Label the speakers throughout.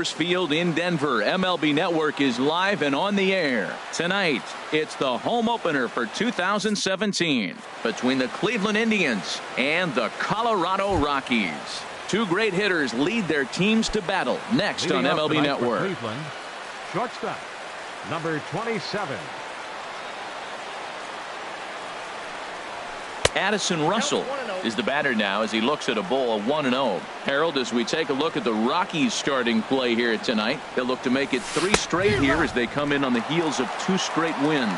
Speaker 1: Coors Field in Denver. MLB Network is live and on the air. Tonight, it's the home opener for 2017 between the Cleveland Indians and the Colorado Rockies. Two great hitters lead their teams to battle next on MLB Network.
Speaker 2: Cleveland, shortstop, number 27.
Speaker 1: Addison Russell is the batter now as he looks at a bowl of 1-0. Harold, as we take a look at the Rockies starting play here tonight, they'll look to make it 3 straight here as they come in on the heels of 2 straight wins.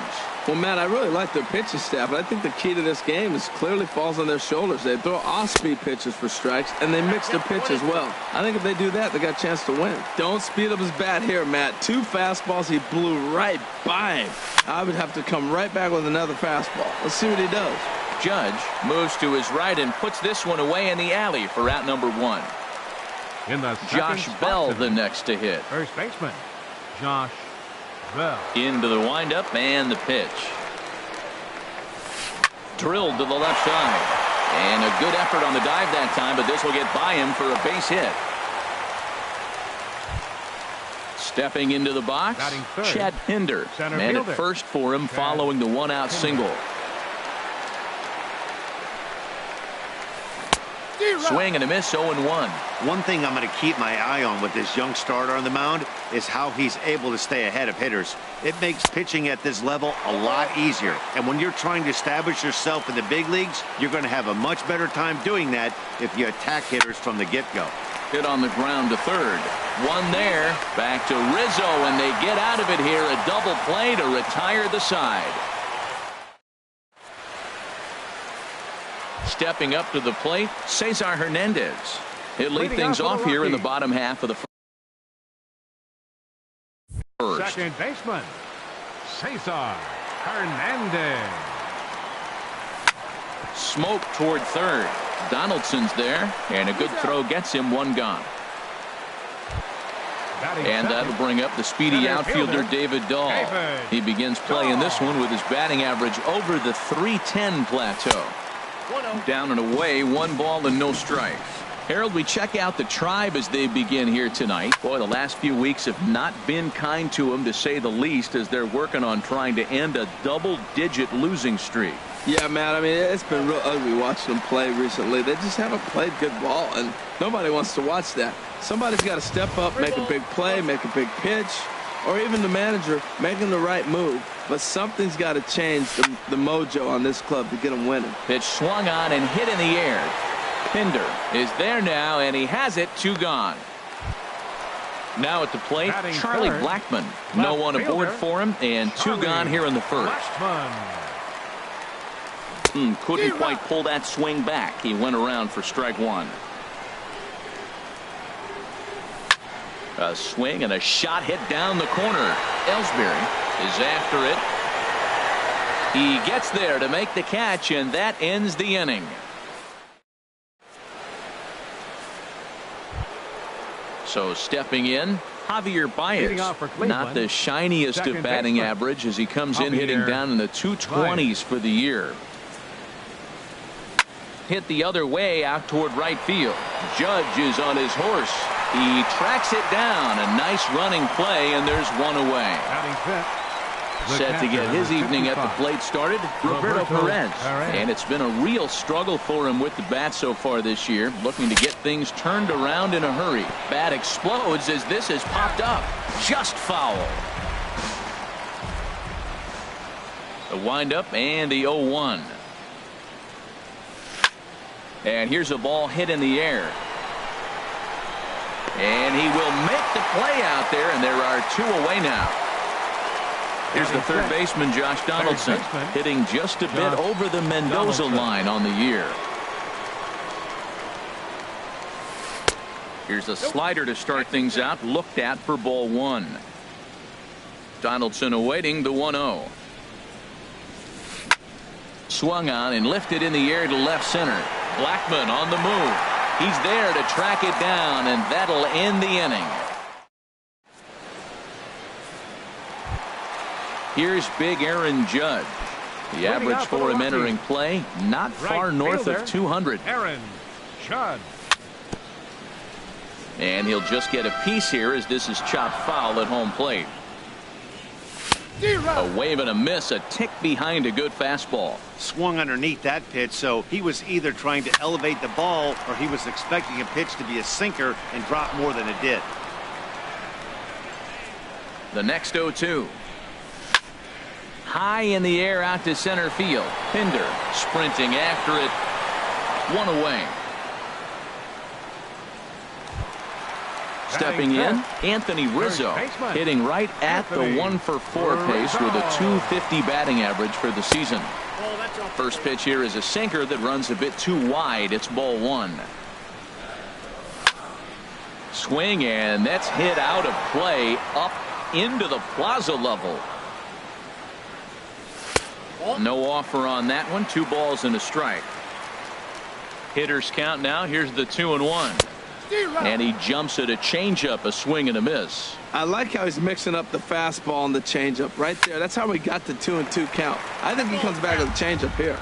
Speaker 3: Well, Matt, I really like their pitching staff, but I think the key to this game is clearly falls on their shoulders. They throw off-speed pitches for strikes, and they mix their pitch as well. I think if they do that, they got a chance to win. Don't speed up his bat here, Matt. 2 fastballs, he blew right by him. I would have to come right back with another fastball. Let's see what he does.
Speaker 1: Judge moves to his right and puts this one away in the alley for out number 1.
Speaker 2: In the
Speaker 1: Josh Bell the next to hit.
Speaker 2: First baseman, Josh Bell.
Speaker 1: Into the windup and the pitch. Drilled to the left side. And a good effort on the dive that time, but this will get by him for a base hit. Stepping into the box, Chad Pinder. Man at first for him following the 1-out single. Swing and a miss, 0-1.
Speaker 4: One thing I'm going to keep my eye on with this young starter on the mound is how he's able to stay ahead of hitters. It makes pitching at this level a lot easier. And when you're trying to establish yourself in the big leagues, you're going to have a much better time doing that if you attack hitters from the get-go.
Speaker 1: Hit on the ground to third. One there. Back to Rizzo, and they get out of it here. A double play to retire the side. Stepping up to the plate, Cesar Hernandez. He'll lead things off here in the bottom half of the first.
Speaker 2: Second baseman, Cesar Hernandez.
Speaker 1: Smoke toward third. Donaldson's there, and a good throw gets him 1 gone. And that'll bring up the speedy outfielder David Dahl. He begins play in this one with his batting average over the .310 plateau. Down and away, 1 ball and no strikes. Harold, we check out the Tribe as they begin here tonight. Boy, the last few weeks have not been kind to them, to say the least, as they're working on trying to end a double-digit losing streak.
Speaker 3: Yeah, Matt, I mean, it's been real ugly watching them play recently. They just haven't played good ball, and nobody wants to watch that. Somebody's got to step up, make a big play, make a big pitch, or even the manager making the right move. But something's got to change the mojo on this club to get them winning.
Speaker 1: Pitch swung on and hit in the air. Pinder is there now, and he has it. 2 gone. Now at the plate, Charlie Blackmon. No one aboard for him, and 2 gone here in the first. Couldn't quite pull that swing back. He went around for strike 1. A swing and a shot hit down the corner. Ellsbury is after it. He gets there to make the catch, and that ends the inning. So stepping in, Javier Baez. Not the shiniest of batting average as he comes in hitting down in the 220s for the year. Hit the other way out toward right field. Judge is on his horse. He tracks it down. A nice running play, and there's 1 away. Set to get his evening at the plate started, Roberto Perez. And it's been a real struggle for him with the bat so far this year, looking to get things turned around in a hurry. Bat explodes as this has popped up. Just foul. The windup and the 0-1. And here's a ball hit in the air. And he will make the play out there, and there are 2 away now. Here's the third baseman, Josh Donaldson, hitting just a bit over the Mendoza line on the year. Here's a slider to start things out, looked at for ball 1. Donaldson awaiting the 1-0. Swung on and lifted in the air to left center. Blackmon on the move. He's there to track it down, and that'll end the inning. Here's big Aaron Judge. The average for him entering play, not far north of 200.
Speaker 2: Aaron Judge.
Speaker 1: And he'll just get a piece here as this is chopped foul at home plate. A wave and a miss, a tick behind a good fastball.
Speaker 4: Swung underneath that pitch, so he was either trying to elevate the ball or he was expecting a pitch to be a sinker and drop more than it did.
Speaker 1: The next 0-2. High in the air out to center field. Pinder sprinting after it. One away. Stepping in, Anthony Rizzo hitting right at the 1-for-4 pace with a .250 batting average for the season. First pitch here is a sinker that runs a bit too wide. It's ball one. Swing, and that's hit out of play up into the plaza level. No offer on that one. 2 balls and a strike. Hitters count now. Here's the 2-1. And he jumps at a changeup, a swing and a miss.
Speaker 3: I like how he's mixing up the fastball and the changeup right there. That's how we got the 2-2 count. I think he comes back with a changeup here.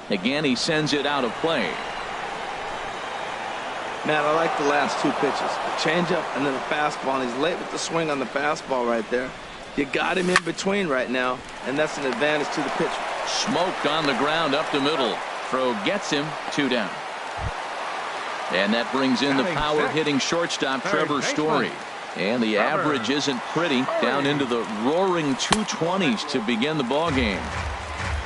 Speaker 1: Again, he sends it out of play.
Speaker 3: Man, I like the last 2 pitches. The changeup and then the fastball. And he's late with the swing on the fastball right there. You got him in between right now, and that's an advantage to the pitcher.
Speaker 1: Smoked on the ground up the middle. Throw gets him. 2 down. And that brings in the power hitting shortstop Trevor Story. And the average isn't pretty. Down into the roaring 220s to begin the ball game.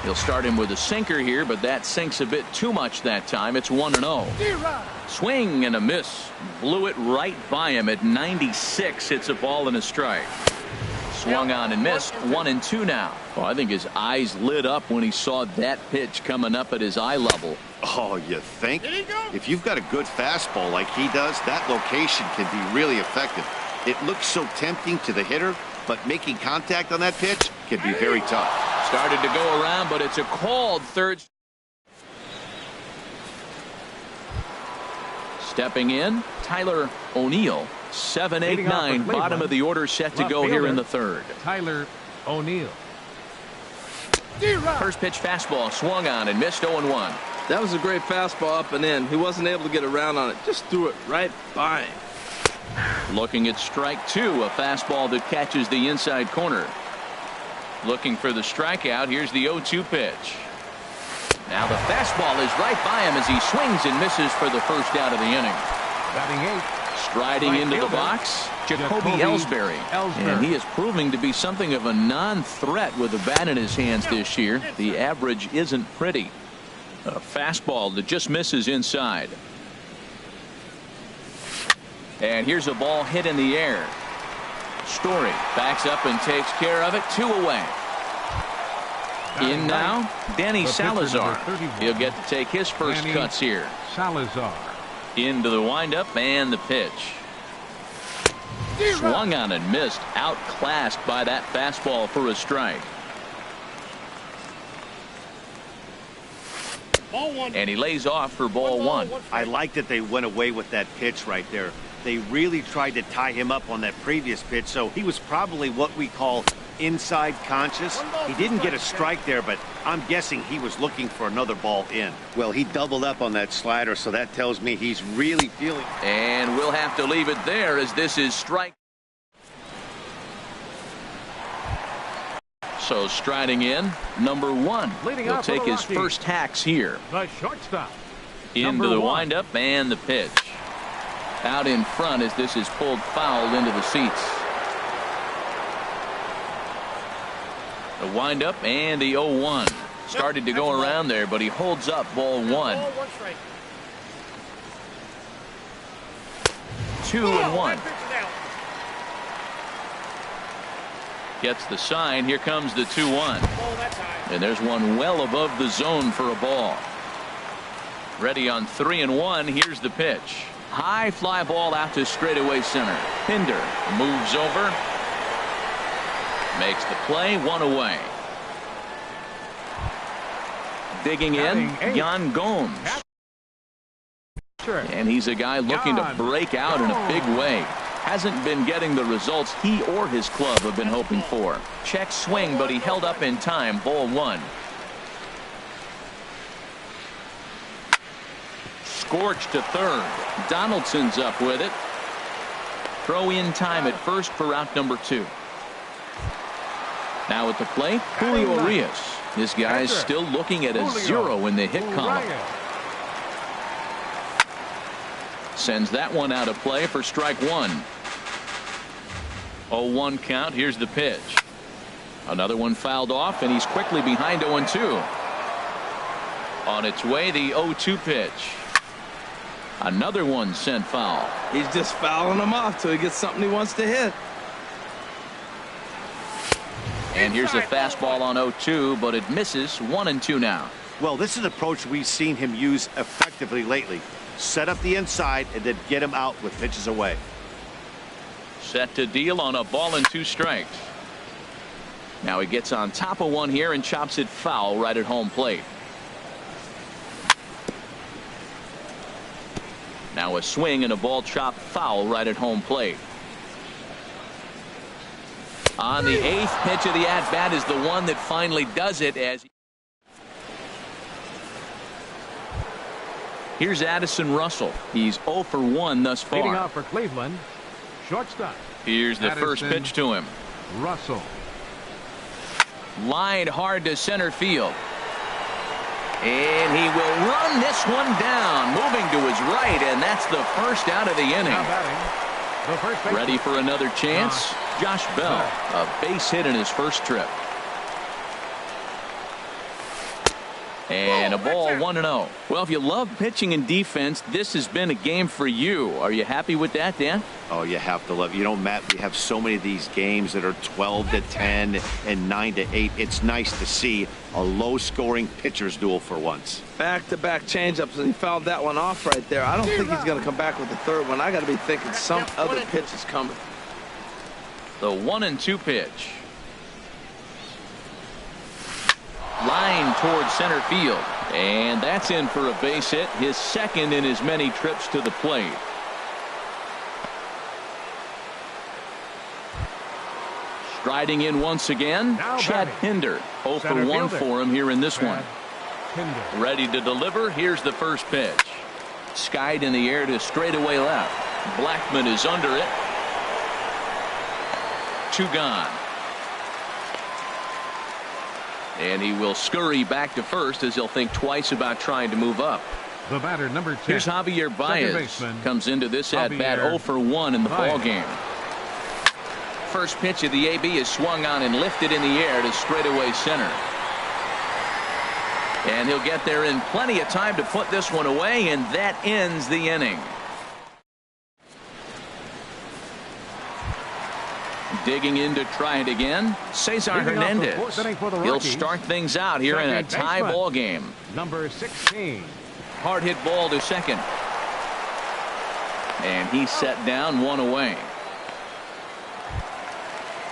Speaker 1: He'll start him with a sinker here, but that sinks a bit too much that time. It's 1-0. Swing and a miss. Blew it right by him at 96. It's a ball and a strike. Swung on and missed. 1-2 now. Well, I think his eyes lit up when he saw that pitch coming up at his eye level.
Speaker 4: Oh, you think? If you've got a good fastball like he does, that location can be really effective. It looks so tempting to the hitter, but making contact on that pitch can be very tough.
Speaker 1: Started to go around, but it's a called third. Stepping in, Tyler O'Neill. 7, 8, 9, bottom of the order set to go here in the third.
Speaker 2: Tyler O'Neill.
Speaker 1: First pitch fastball swung on and missed. 0-1.
Speaker 3: That was a great fastball up and in. He wasn't able to get around on it. Just threw it right by him.
Speaker 1: Looking at strike 2, a fastball that catches the inside corner. Looking for the strikeout. Here's the 0-2 pitch. Now the fastball is right by him as he swings and misses for the first out of the inning.
Speaker 2: Batting 8.
Speaker 1: Striding into the box, Jacoby Ellsbury. And he is proving to be something of a non-threat with a bat in his hands this year. The average isn't pretty. A fastball that just misses inside. And here's a ball hit in the air. Story backs up and takes care of it. 2 away. In now, Danny Salazar. He'll get to take his first cuts here.
Speaker 2: Salazar.
Speaker 1: Into the windup and the pitch. Swung on and missed. Outclassed by that fastball for a strike. And he lays off for ball one.
Speaker 4: I like that they went away with that pitch right there. They really tried to tie him up on that previous pitch, so he was probably what we call inside conscious. He didn't get a strike there, but I'm guessing he was looking for another ball in. Well, he doubled up on that slider, so that tells me he's really feeling.
Speaker 1: And we'll have to leave it there as this is strike. So striding in, number 1. He'll take his first hacks here.
Speaker 2: The shortstop.
Speaker 1: Into the windup and the pitch. Out in front as this is pulled foul into the seats. The windup and the 0-1. Started to go around there, but he holds up ball 1. 2-1. Gets the sign. Here comes the 2-1. And there's one well above the zone for a ball. Ready on 3-1. Here's the pitch. High fly ball out to straightaway center. Pinder moves over. Makes the play. 1 away. Digging in, Jan Gomes. And he's a guy looking to break out in a big way. Hasn't been getting the results he or his club have been hoping for. Check swing, but he held up in time. Ball 1. scorched to third. Donaldson's up with it. Throw in time at first for out number 2. Now at the plate, Julio Urias. This guy's still looking at a 0 in the hit column. Sends that one out of play for strike 1. 0-1 count. Here's the pitch. Another one fouled off, and he's quickly behind 0-2. On its way, the 0-2 pitch. Another one sent foul.
Speaker 3: He's just fouling them off till he gets something he wants to hit.
Speaker 1: And here's a fastball on 0-2, but it misses. 1-2 now.
Speaker 4: Well, this is an approach we've seen him use effectively lately. Set up the inside and then get him out with pitches away.
Speaker 1: Set to deal on a ball and 2 strikes. Now he gets on top of one here and chops it foul right at home plate. Now a swing and a ball chopped foul right at home plate. On the 8th pitch of the at-bat is the one that finally does it. As here's Addison Russell. He's 0 for 1 thus far.
Speaker 2: Leading off for Cleveland, shortstop.
Speaker 1: Here's the first pitch to him.
Speaker 2: Russell.
Speaker 1: Lined hard to center field. And he will run this one down, moving to his right, and that's the first out of the inning.
Speaker 2: Now batting, the first baseman.
Speaker 1: Ready for another chance? Josh Bell, a base hit in his first trip. And a ball 1-0. Well, if you love pitching and defense, this has been a game for you. Are you happy with that, Dan?
Speaker 4: Oh, you have to love. You know, Matt, we have so many of these games that are 12-10 and 9-8. It's nice to see a low-scoring pitcher's duel for once.
Speaker 3: Back-to-back changeups, and he fouled that one off right there. I don't think he's going to come back with the third one. I got to be thinking some other pitch is coming.
Speaker 1: The 1-2 pitch. Line towards center field, and that's in for a base hit, his second in as many trips to the plate. Striding in once again, Chad Pinder. 0 for 1 for him here in this one. Ready to deliver. Here's the first pitch. Skied in the air to straightaway left. Blackman is under it. 2 gone. And he will scurry back to first as he'll think twice about trying to move up.
Speaker 2: The batter, number 10.
Speaker 1: Here's Javier Baez. Comes into this at bat 0 for 1 in the ball game. First pitch of the AB is swung on and lifted in the air to straightaway center. And he'll get there in plenty of time to put this one away, and that ends the inning. Digging in to try it again, Cesar Hernandez. He'll start things out here in a tie ball game.
Speaker 2: Number 16.
Speaker 1: Hard hit ball to second. And he's set down, 1 away.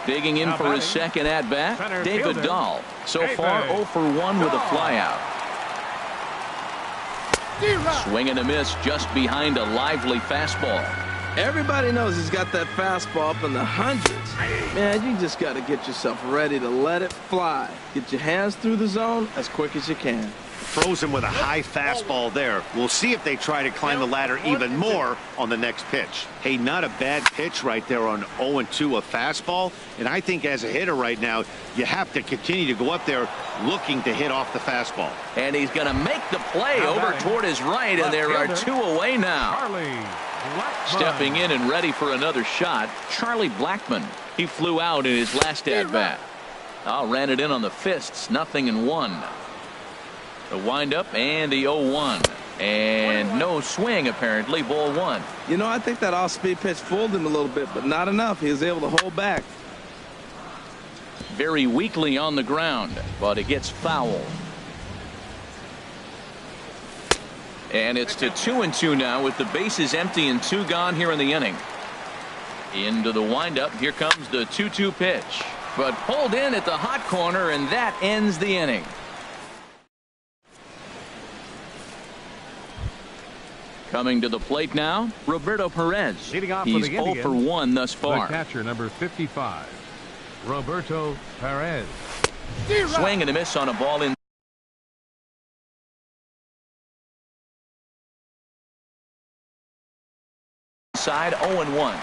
Speaker 1: Digging in for his second at bat, David Dahl. So far 0 for 1 with a flyout. Swing and a miss just behind a lively fastball.
Speaker 3: Everybody knows he's got that fastball up in the hundreds. Man, you just got to get yourself ready to let it fly. Get your hands through the zone as quick as you can.
Speaker 4: Throws him with a high fastball there. We'll see if they try to climb the ladder even more on the next pitch. Hey, not a bad pitch right there on 0-2, a fastball. And I think as a hitter right now, you have to continue to go up there looking to hit off the fastball.
Speaker 1: And he's going to make the play over toward his right, and there are 2 away now. Stepping in and ready for another shot, Charlie Blackman. He flew out in his last at-bat. Ran it in on the fists, 0-1. The windup and the 0-1. And no swing, apparently, ball 1.
Speaker 3: You know, I think that off-speed pitch fooled him a little bit, but not enough. He was able to hold back.
Speaker 1: Very weakly on the ground, but it gets foul. And it's to 2-2 now with the bases empty and 2 gone here in the inning. Into the windup. Here comes the 2-2 pitch. But pulled in at the hot corner, and that ends the inning. Coming to the plate now, Roberto Perez.
Speaker 2: Leading off
Speaker 1: He's
Speaker 2: for the
Speaker 1: 0 for 1 thus far.
Speaker 2: The catcher, number 55, Roberto Perez.
Speaker 1: Swing and a miss on a ball in. Side 0-1.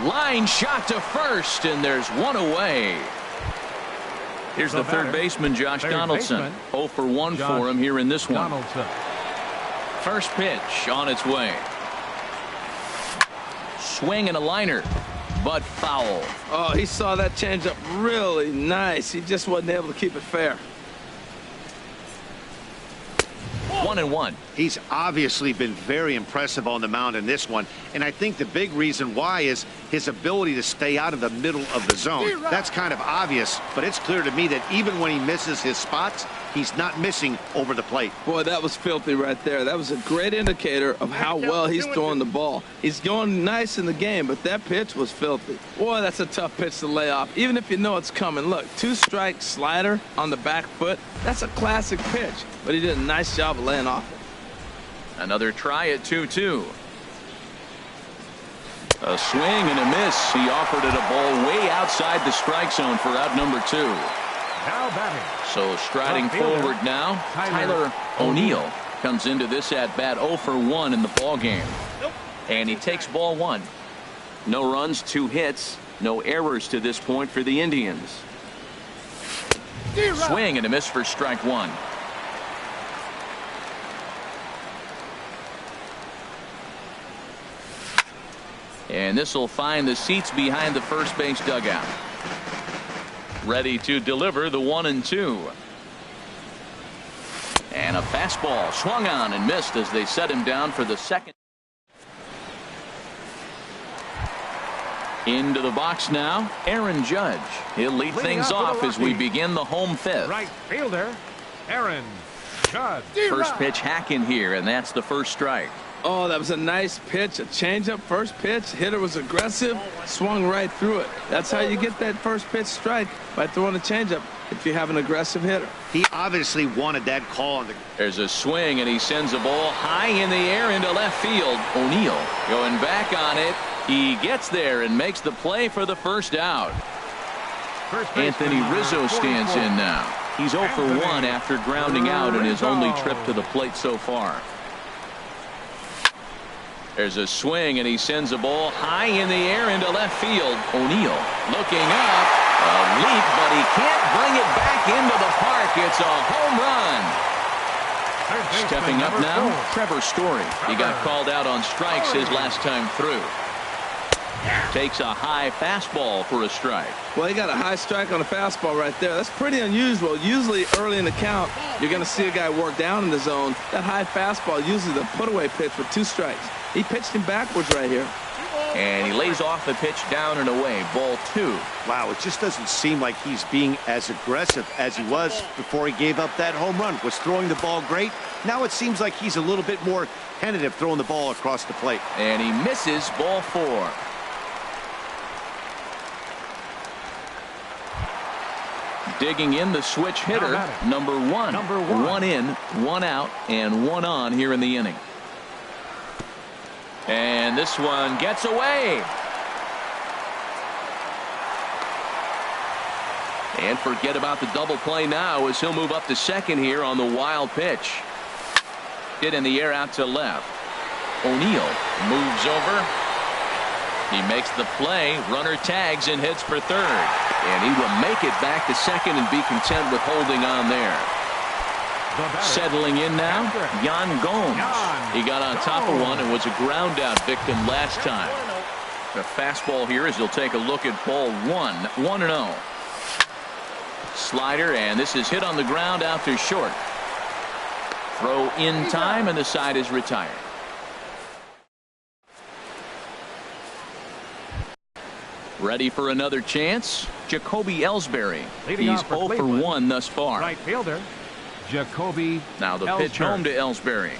Speaker 1: Line shot to first, and there's one away. Here's the third baseman, Josh Donaldson. 0 for 1 for him here in this one. First pitch on its way. Swing and a liner, but foul.
Speaker 3: Oh, he saw that changeup really nice. He just wasn't able to keep it fair.
Speaker 1: 1-1.
Speaker 4: He's obviously been very impressive on the mound in this one, and I think the big reason why is his ability to stay out of the middle of the zone. That's kind of obvious, but it's clear to me that even when he misses his spots, he's not missing over the plate.
Speaker 3: Boy, that was filthy right there. That was a great indicator of how well he's throwing the ball. He's going nice in the game, but that pitch was filthy. Boy, that's a tough pitch to lay off, even if you know it's coming. Look, 2-strike slider on the back foot. That's a classic pitch, but he did a nice job of laying off it.
Speaker 1: Another try at 2-2. A swing and a miss. He offered it a ball way outside the strike zone for out number 2.
Speaker 2: Now batting.
Speaker 1: So striding forward now, Tyler O'Neill comes into this at bat 0 for 1 in the ball game. And he takes ball 1. No runs, 2 hits, no errors to this point for the Indians. Swing and a miss for strike 1. And this will find the seats behind the first base dugout. Ready to deliver the 1-2. And a fastball swung on and missed as they set him down for the second. Into the box now, Aaron Judge. He'll lead things off as we begin the home fifth.
Speaker 2: Right fielder, Aaron Judge.
Speaker 1: First pitch hacking here, and that's the first strike.
Speaker 3: Oh, that was a nice pitch, a changeup first pitch. Hitter was aggressive, swung right through it. That's how you get that first pitch strike, by throwing a changeup if you have an aggressive hitter.
Speaker 4: He obviously wanted that call.
Speaker 1: There's a swing, and he sends a ball high in the air into left field. O'Neill going back on it. He gets there and makes the play for the first out. Anthony Rizzo stands in now. He's 0 for 1 after grounding out in his only trip to the plate so far. There's a swing, and he sends a ball high in the air into left field. O'Neill looking up. A leap, but he can't bring it back into the park. It's a home run. Stepping up now, Trevor Story. He got called out on strikes his last time through. Takes a high fastball for a strike.
Speaker 3: Well, he got a high strike on a fastball right there. That's pretty unusual. Usually early in the count, you're going to see a guy work down in the zone. That high fastball, usually the put-away pitch with 2 strikes. He pitched him backwards right here.
Speaker 1: And he lays off the pitch down and away. Ball 2.
Speaker 4: Wow, it just doesn't seem like he's being as aggressive as he was before he gave up that home run. Was throwing the ball great. Now it seems like he's a little bit more tentative throwing the ball across the plate.
Speaker 1: And he misses ball 4. Digging in the switch hitter, number 1. 1 in, 1 out, and 1 on here in the inning. And this one gets away. And forget about the double play now as he'll move up to second here on the wild pitch. Hit in the air out to left. O'Neill moves over. He makes the play. Runner tags and heads for third. And he will make it back to second and be content with holding on there. Settling in now, Yan Gomes. He got on top of one and was a ground out victim last time. The fastball here as he'll take a look at ball 1. 1-0. Slider, and this is hit on the ground out to short. Throw in time, and the side is retired. Ready for another chance? Jacoby Ellsbury. He's 0 for 1 thus far.
Speaker 2: Right fielder, Jacoby.
Speaker 1: Now the pitch home to Ellsbury.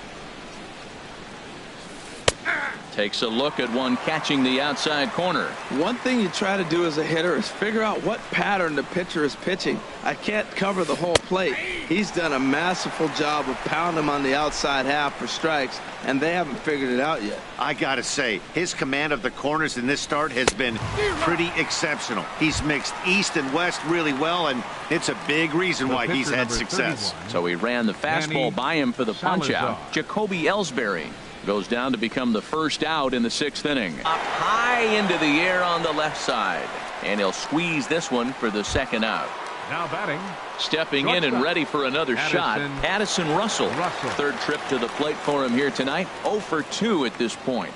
Speaker 1: Takes a look at one catching the outside corner.
Speaker 3: One thing you try to do as a hitter is figure out what pattern the pitcher is pitching. I can't cover the whole plate. He's done a masterful job of pounding him on the outside half for strikes, and they haven't figured it out yet.
Speaker 4: I gotta say, his command of the corners in this start has been pretty exceptional. He's mixed east and west really well, and it's a big reason why he's had success.
Speaker 1: So he ran the fastball by him for the punch-out. Jacoby Ellsbury goes down to become the first out in the 6th inning. Up high into the air on the left side. And he'll squeeze this one for the 2nd out.
Speaker 2: Now batting.
Speaker 1: Stepping in and ready for another shot, Addison Russell. 3rd trip to the plate for him here tonight. 0 for 2 at this point.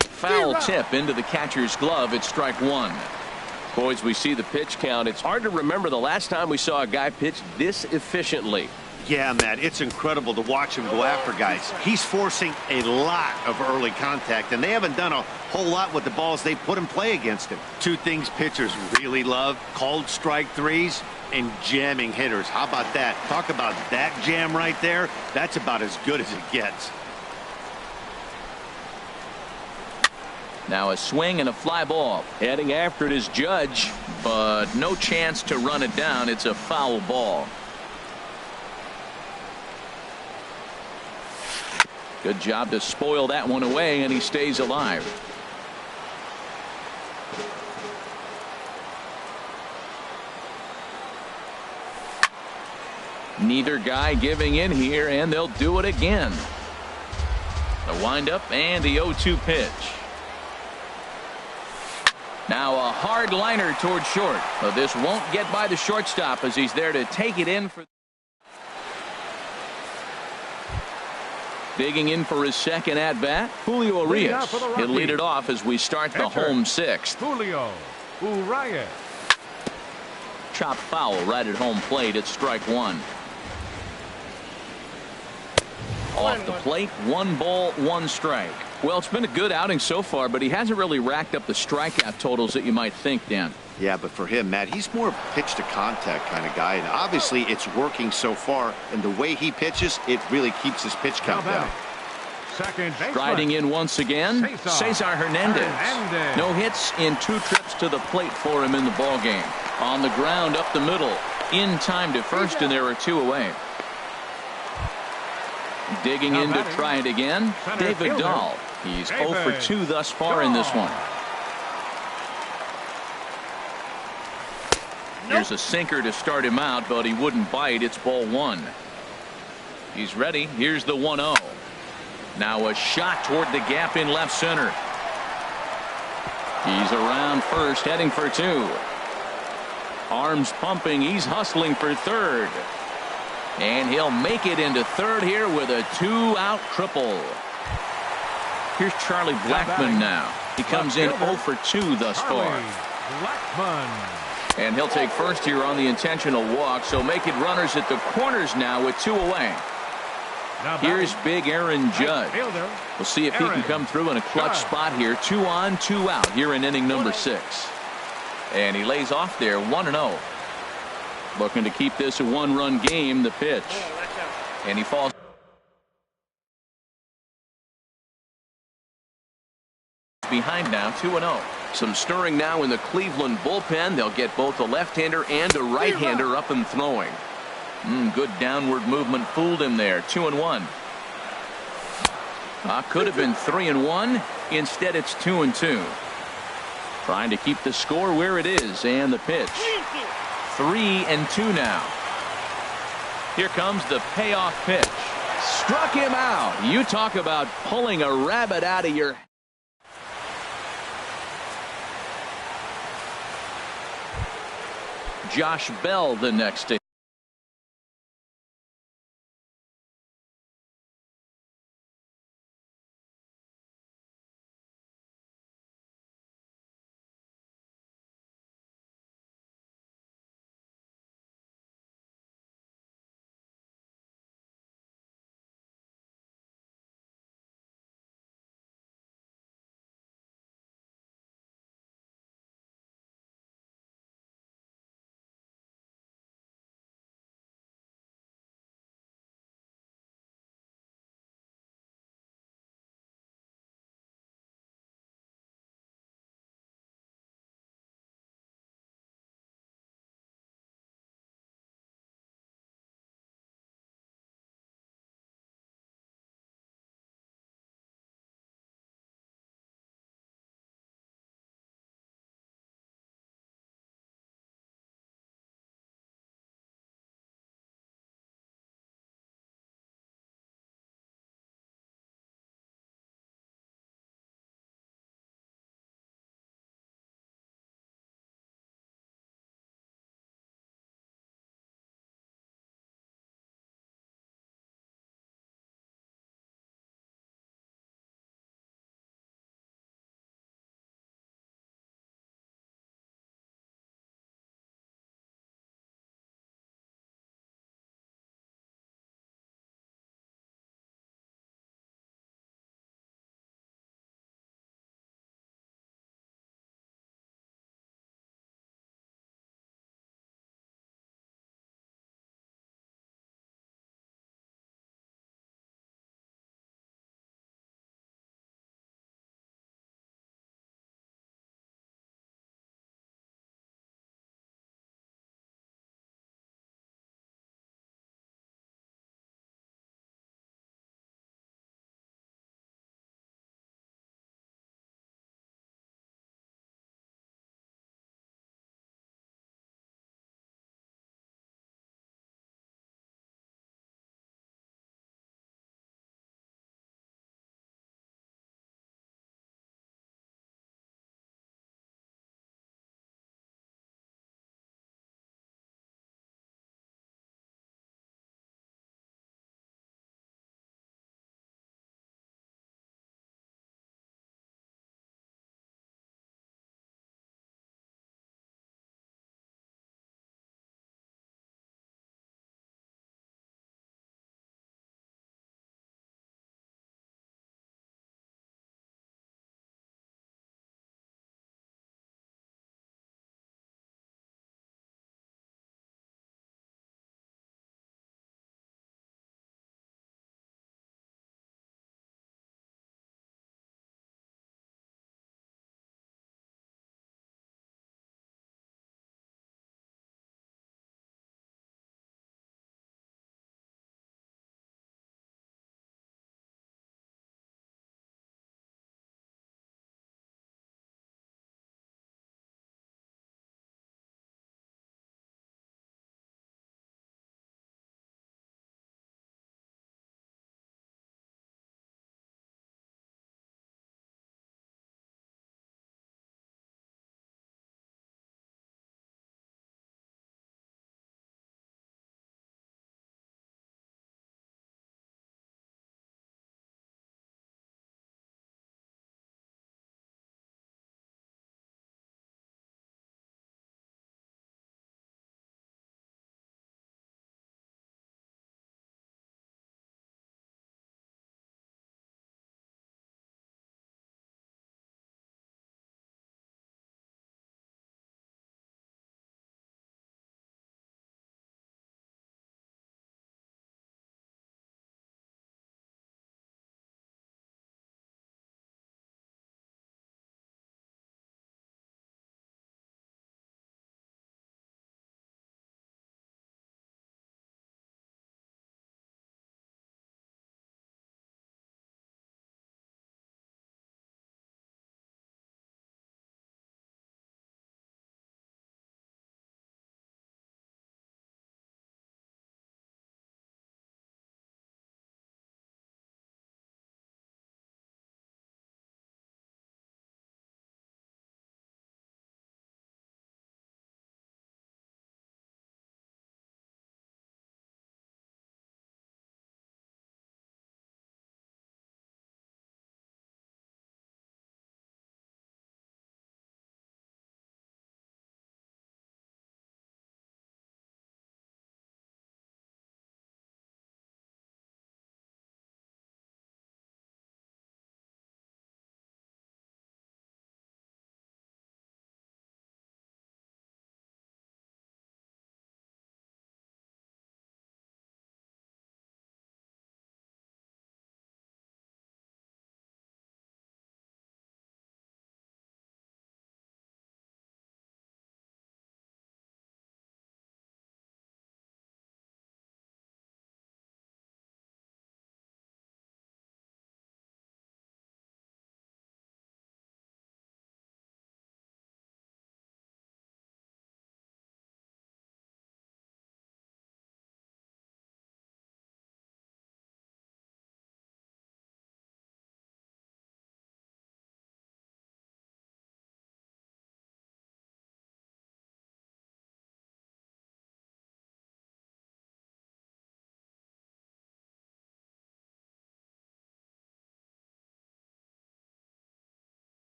Speaker 1: Foul tip into the catcher's glove. It's strike 1. Boys, we see the pitch count. It's hard to remember the last time we saw a guy pitch this efficiently.
Speaker 4: Yeah, Matt, it's incredible to watch him go after guys. He's forcing a lot of early contact, and they haven't done a whole lot with the balls they put in play against him. 2 things pitchers really love: called strike threes and jamming hitters. How about that? Talk about that jam right there. That's about as good as it gets.
Speaker 1: Now a swing and a fly ball. Heading after it is Judge, but no chance to run it down. It's a foul ball. Good job to spoil that one away, and he stays alive. Neither guy giving in here, and they'll do it again. The windup and the 0-2 pitch. Now a hard liner toward short. But this won't get by the shortstop as he's there to take it in for. Digging in for his 2nd at bat, Julio Urias. He'll lead it off as we start the home 6th.
Speaker 2: Julio Urias.
Speaker 1: Chop foul right at home plate. It's strike 1. Off the plate, 1 ball, 1 strike. Well, it's been a good outing so far, but he hasn't really racked up the strikeout totals that you might think, Dan.
Speaker 4: Yeah, but for him, Matt, he's more pitch to contact kind of guy, and obviously it's working so far, and the way he pitches, it really keeps his pitch count down.
Speaker 1: Striding in once again, Cesar Hernandez. No hits in 2 trips to the plate for him in the ball game. On the ground up the middle, in time to first, and there are 2 away. Digging in to try it again, David Dahl. He's 0 for 2 thus far in this one. Here's a sinker to start him out, but he wouldn't bite. It's ball 1. He's ready. Here's the 1-0. Now a shot toward the gap in left center. He's around first, heading for 2. Arms pumping. He's hustling for 3rd. And he'll make it into 3rd here with a 2-out triple. Here's Charlie Blackmon now. He comes in 0 for 2 thus far. And he'll take first here on the intentional walk, so make it runners at the corners now with 2 away. Here's big Aaron Judge. We'll see if he can come through in a clutch spot here. 2 on, 2 out here in inning number 6. And he lays off there, 1-0. Looking to keep this a 1-run game. The pitch. And he falls behind now, 2-0. Some stirring now in the Cleveland bullpen. They'll get both a left-hander and a right-hander up and throwing. Good downward movement fooled him there. 2-1. Could have been 3-1. Instead, it's 2-2. Trying to keep the score where it is, and the pitch. 3-2 now. Here comes the payoff pitch. Struck him out. You talk about pulling a rabbit out of your. Josh Bell the next.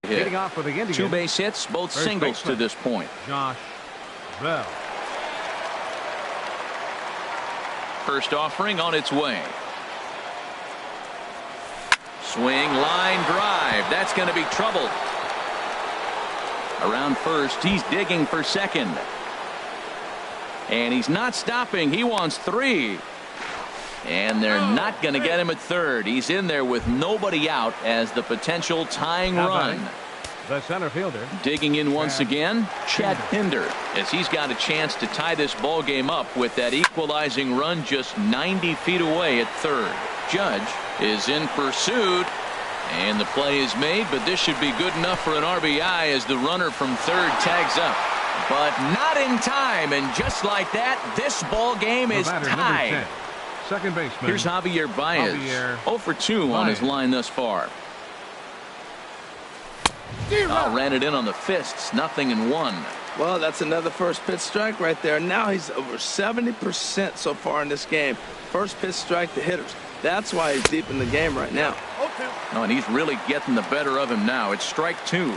Speaker 2: Leading off for the Indians,
Speaker 1: 2 base hits, both singles to this point.
Speaker 2: Josh Bell.
Speaker 1: First offering on its way. Swing, line drive. That's going to be trouble. Around first, he's digging for second. And he's not stopping. He wants 3. And they're not going to get him at third. He's in there with nobody out as the potential tying run.
Speaker 2: The center fielder.
Speaker 1: Digging in once again, Chad Pinder, as he's got a chance to tie this ball game up with that equalizing run just 90 feet away at third. Judge is in pursuit, and the play is made, but this should be good enough for an RBI as the runner from third tags up. But not in time, and just like that, this ball game is tied.
Speaker 2: Second baseman.
Speaker 1: Here's Javier Baez. 0 for 2 on his line thus far. Ran it in on the fists. 0-1.
Speaker 3: Well, that's another first pitch strike right there. Now he's over 70% so far in this game. First pitch strike to hitters. That's why he's deep in the game right now.
Speaker 1: Oh, and he's really getting the better of him now. It's strike 2.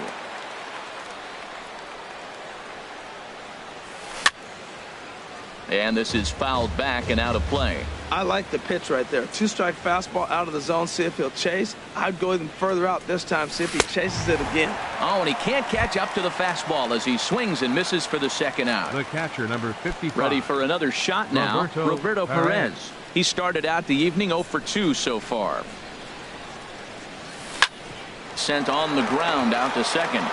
Speaker 1: And this is fouled back and out of play.
Speaker 3: I like the pitch right there. 2-strike fastball out of the zone. See if he'll chase. I'd go even further out this time. See if he chases it again.
Speaker 1: Oh, and he can't catch up to the fastball as he swings and misses for the second out.
Speaker 2: The catcher, number 55.
Speaker 1: Ready for another shot now. Roberto Perez. He started out the evening 0 for 2 so far. Sent on the ground out to second.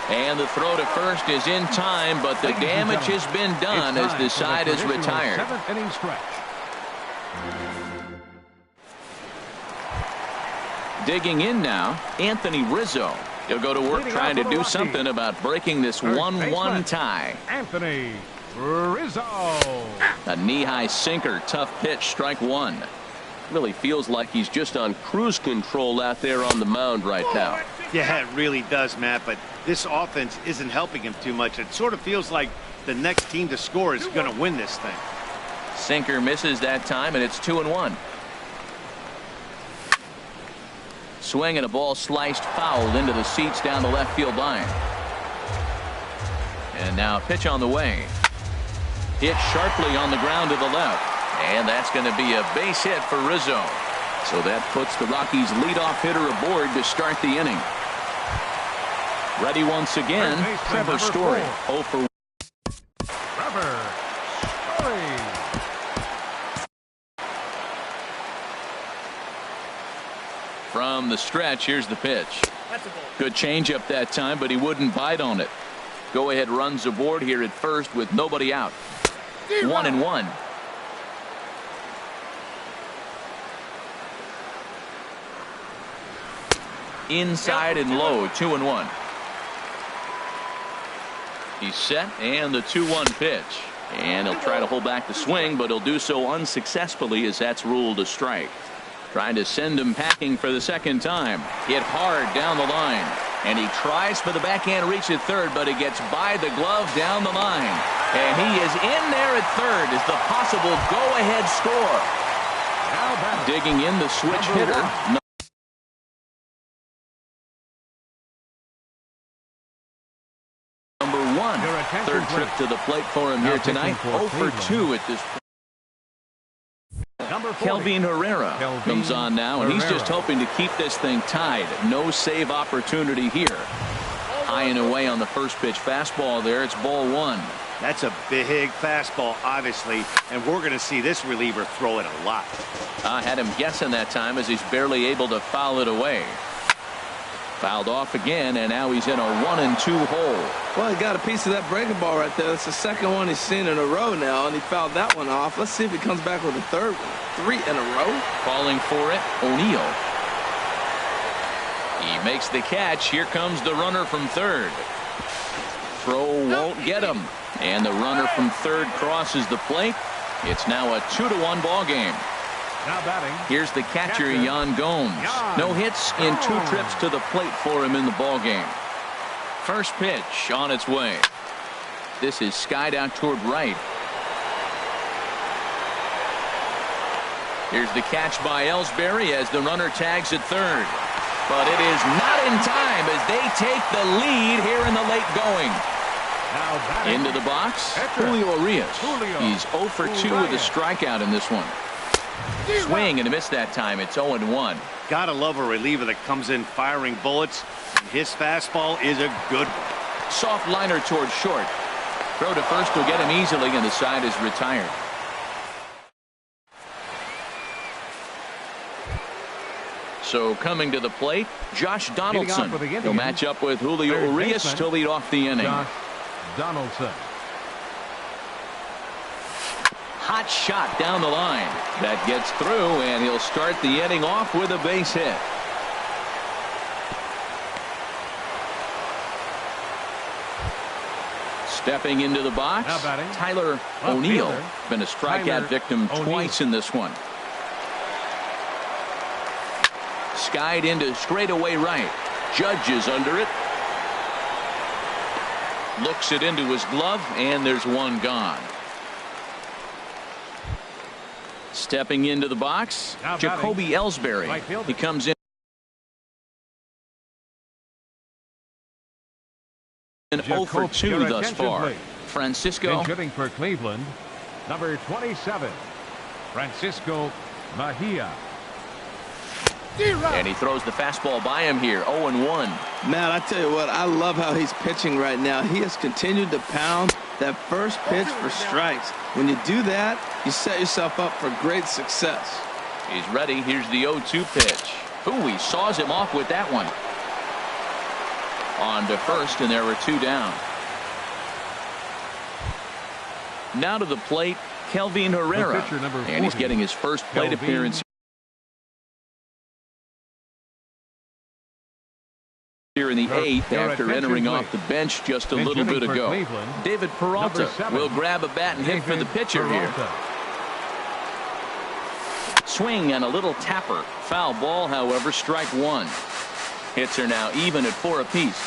Speaker 1: And the throw to first is in time, but the damage has been done as the side is retired.
Speaker 2: 7th inning stretch.
Speaker 1: Digging in now, Anthony Rizzo. He'll go to work trying to do something about breaking this 1-1 tie.
Speaker 2: Anthony Rizzo.
Speaker 1: A knee-high sinker, tough pitch, strike 1. Really feels like he's just on cruise control out there on the mound right now.
Speaker 4: Yeah, it really does, Matt, but this offense isn't helping him too much. It sort of feels like the next team to score is going to win this thing.
Speaker 1: Sinker misses that time, and it's 2-1. Swing and a ball sliced foul into the seats down the left field line. And now a pitch on the way. Hit sharply on the ground to the left. And that's going to be a base hit for Rizzo. So that puts the Rockies' leadoff hitter aboard to start the inning. Ready once again, Trevor Story. 0 for 1.
Speaker 2: Trevor Story.
Speaker 1: From the stretch, here's the pitch. Good changeup that time, but he wouldn't bite on it. Go ahead runs aboard here at first with nobody out. 1-1. Inside and low, 2-1. He's set, and the 2-1 pitch. And he'll try to hold back the swing, but he'll do so unsuccessfully as that's ruled a strike. Trying to send him packing for the second time. Hit hard down the line. And he tries for the backhand reach at third, but he gets by the glove down the line. And he is in there at third as the possible go-ahead score. Digging in the switch hitter. Third trip to the plate for him here tonight. 0 for 2 at this point. Kelvin Herrera comes on now, and he's just hoping to keep this thing tied. No save opportunity here. High and away on the first pitch fastball there. It's ball 1.
Speaker 4: That's a big fastball, obviously, and we're going to see this reliever throw it a lot.
Speaker 1: I had him guessing that time as he's barely able to foul it away. Fouled off again, and now he's in a 1-2 hole.
Speaker 3: Well, he got a piece of that breaking ball right there. That's the second one he's seen in a row now, and he fouled that one off. Let's see if he comes back with a third one. 3 in a row.
Speaker 1: Calling for it, O'Neill. He makes the catch. Here comes the runner from third. Throw won't get him. And the runner from third crosses the plate. It's now a 2-1 ball game.
Speaker 2: Now batting.
Speaker 1: Here's the catcher, Yan Gomes. No hits in 2 trips to the plate for him in the ball game. First pitch on its way. This is skied out toward right. Here's the catch by Ellsbury as the runner tags at third. But it is not in time as they take the lead here in the late going. Into the box, Julio Urias. He's 0 for 2 with a strikeout in this one. Swing and a miss that time. It's 0-1.
Speaker 4: Gotta love a reliever that comes in firing bullets. His fastball is a good one.
Speaker 1: Soft liner towards short. Throw to first will get him easily, and the side is retired. So coming to the plate, Josh Donaldson. He'll match up with Julio Urias to lead off the inning.
Speaker 2: Josh Donaldson.
Speaker 1: Hot shot down the line. That gets through, and he'll start the inning off with a base hit. Stepping into the box, Tyler O'Neill. Been a strikeout victim twice in this one. Skied into straightaway right. Judge is under it. Looks it into his glove, and there's one gone. Stepping into the box, Jacoby Ellsbury. He comes in 0 for 2 thus far. Francisco.
Speaker 2: Hitting for Cleveland, number 27, Francisco Mejia.
Speaker 1: And he throws the fastball by him here. 0-1.
Speaker 3: Man, I tell you what, I love how he's pitching right now. He has continued to pound that first pitch for strikes. When you do that, you set yourself up for great success.
Speaker 1: He's ready. Here's the 0-2 pitch. Ooh, he saws him off with that one. On to first, and there were 2 down. Now to the plate, Kelvin Herrera. And he's getting his first plate appearance here in the 8th after entering off the bench just a little bit ago. David Peralta will grab a bat and hit for the pitcher here. Swing and a little tapper. Foul ball, however, strike 1. Hits are now even at 4 apiece.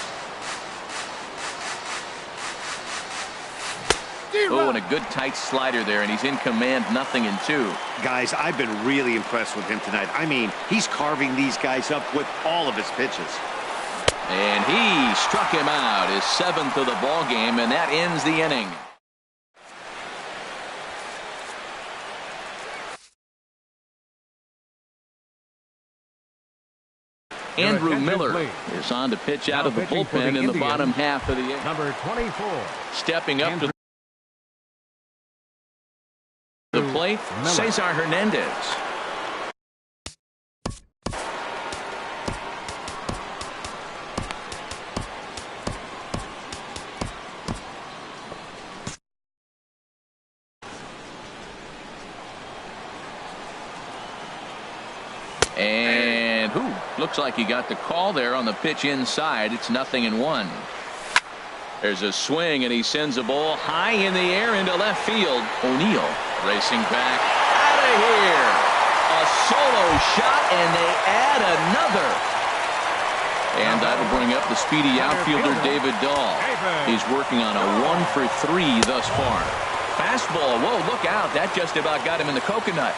Speaker 1: Oh, and a good tight slider there, and he's in command, 0-2.
Speaker 4: Guys, I've been really impressed with him tonight. I mean, he's carving these guys up with all of his pitches.
Speaker 1: And he struck him out, his 7th of the ball game, and that ends the inning. Andrew Miller is on to pitch out of the bullpen in the bottom half of the inning.
Speaker 2: Number 24.
Speaker 1: Stepping up to the plate, Cesar Hernandez. And looks like he got the call there on the pitch inside. It's 0-1. There's a swing, and he sends a ball high in the air into left field. O'Neill racing back out of here. A solo shot, and they add another. And that'll bring up the speedy outfielder David Dahl. He's working on a 1 for 3 thus far. Fastball. Whoa, look out. That just about got him in the coconut.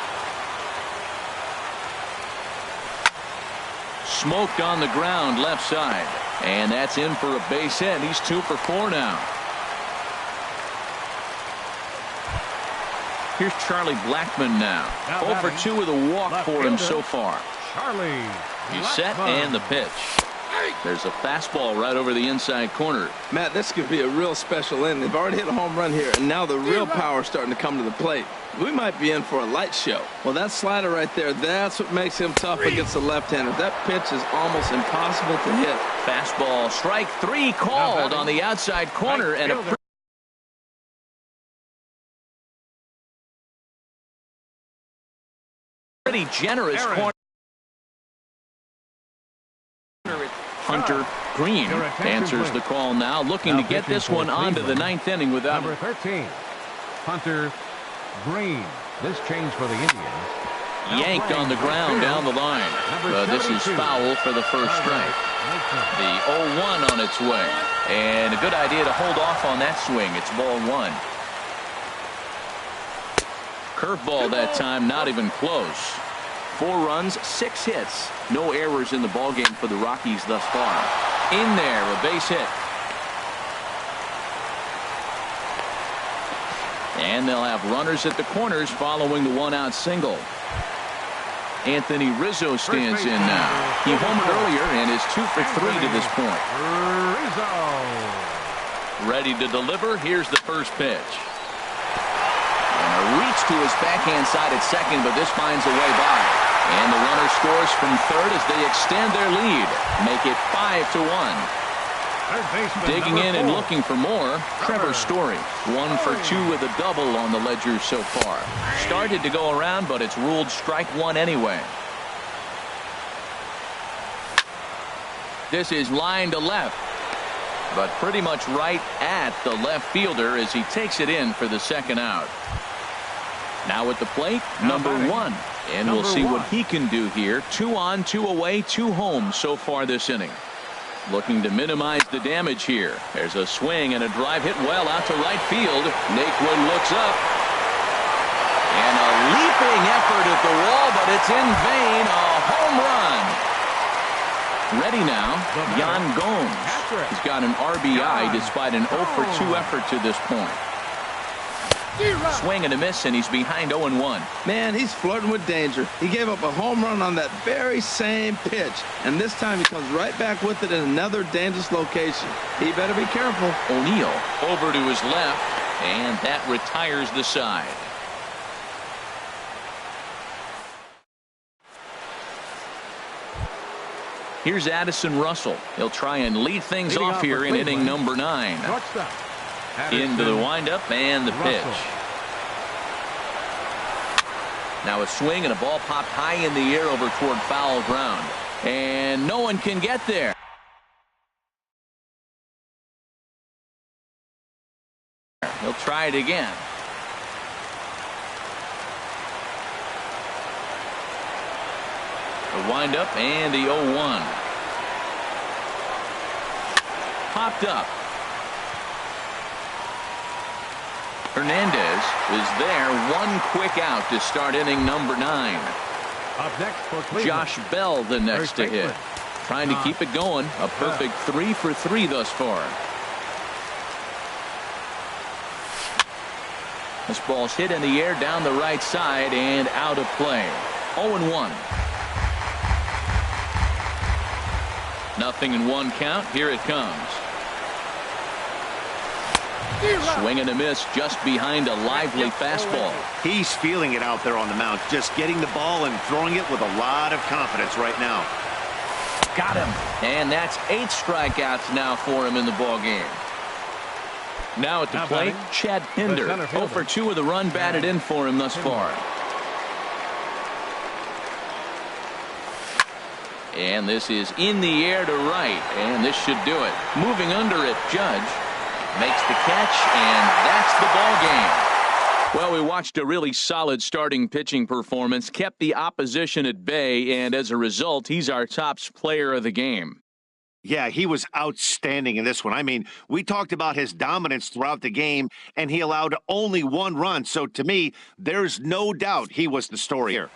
Speaker 1: Smoked on the ground left side. And that's in for a base hit. He's 2 for 4 now. Here's Charlie Blackmon now. 0 for 2 with a walk for him so far. He's set, and the pitch. There's a fastball right over the inside corner.
Speaker 3: Matt, this could be a real special inning. They've already hit a home run here, and now the real power is starting to come to the plate. We might be in for a light show. Well, that slider right there, that's what makes him tough against the left-hander. That pitch is almost impossible to hit.
Speaker 1: Fastball, strike 3 called on the outside corner, and a pretty generous corner. Hunter Green answers the call now, looking to get this one onto the 9th inning without.
Speaker 2: Number 13, Hunter Green. This change for the Indians.
Speaker 1: Yanked on the ground down the line. This is foul for the first strike. The 0-1 on its way. And a good idea to hold off on that swing. It's ball 1. Curveball that time, not even close. 4 runs, 6 hits. No errors in the ballgame for the Rockies thus far. In there, a base hit. And they'll have runners at the corners following the 1-out single. Anthony Rizzo stands in now. He homered earlier and is 2 for 3 to this point. Ready to deliver. Here's the first pitch. And a reach to his backhand side at second, but this finds a way by. And the runner scores from third as they extend their lead. Make it 5-1. Digging in and looking for more, Trevor Story. 1 for 2 with a double on the ledger so far. Started to go around, but it's ruled strike 1 anyway. This is line to left, but pretty much right at the left fielder as he takes it in for the 2nd out. Now at the plate, number 1. And we'll see what he can do here. 2 on, 2 away, 2 home so far this inning. Looking to minimize the damage here. There's a swing and a drive hit well out to right field. Naquin looks up. And a leaping effort at the wall, but it's in vain. A home run. Ready now, Yan Gomes. He's got an RBI despite an 0 for 2 effort to this point. Swing and a miss, and he's behind 0-1.
Speaker 3: Man, he's flirting with danger. He gave up a home run on that very same pitch, and this time he comes right back with it in another dangerous location. He better be careful.
Speaker 1: O'Neill over to his left, and that retires the side. Here's Addison Russell. He'll try and lead things off here in inning number 9. Into the windup and the pitch. Now a swing and a ball popped high in the air over toward foul ground. And no one can get there. He'll try it again. The windup and the 0-1. Popped up. Hernandez is there. 1 quick out to start inning number 9.
Speaker 2: Up next for Cleveland,
Speaker 1: Josh Bell the next to hit. Trying to keep it going. A perfect 3 for 3 thus far. This ball's hit in the air down the right side and out of play. 0-1. Nothing in 1 count. Here it comes. Swing and a miss just behind a lively fastball.
Speaker 4: He's feeling it out there on the mound, just getting the ball and throwing it with a lot of confidence right now.
Speaker 1: Got him. And that's 8 strikeouts now for him in the ball game. Now at the plate, Chad Pinder. 0 for 2 with a run batted in for him thus far. And this is in the air to right, and this should do it. Moving under it, Judge makes the catch, and that's the ball game. Well, we watched a really solid starting pitching performance, kept the opposition at bay, and as a result, he's our top player of the game.
Speaker 4: Yeah, he was outstanding in this one. I mean, we talked about his dominance throughout the game, and he allowed only 1 run. So to me, there's no doubt he was the story here.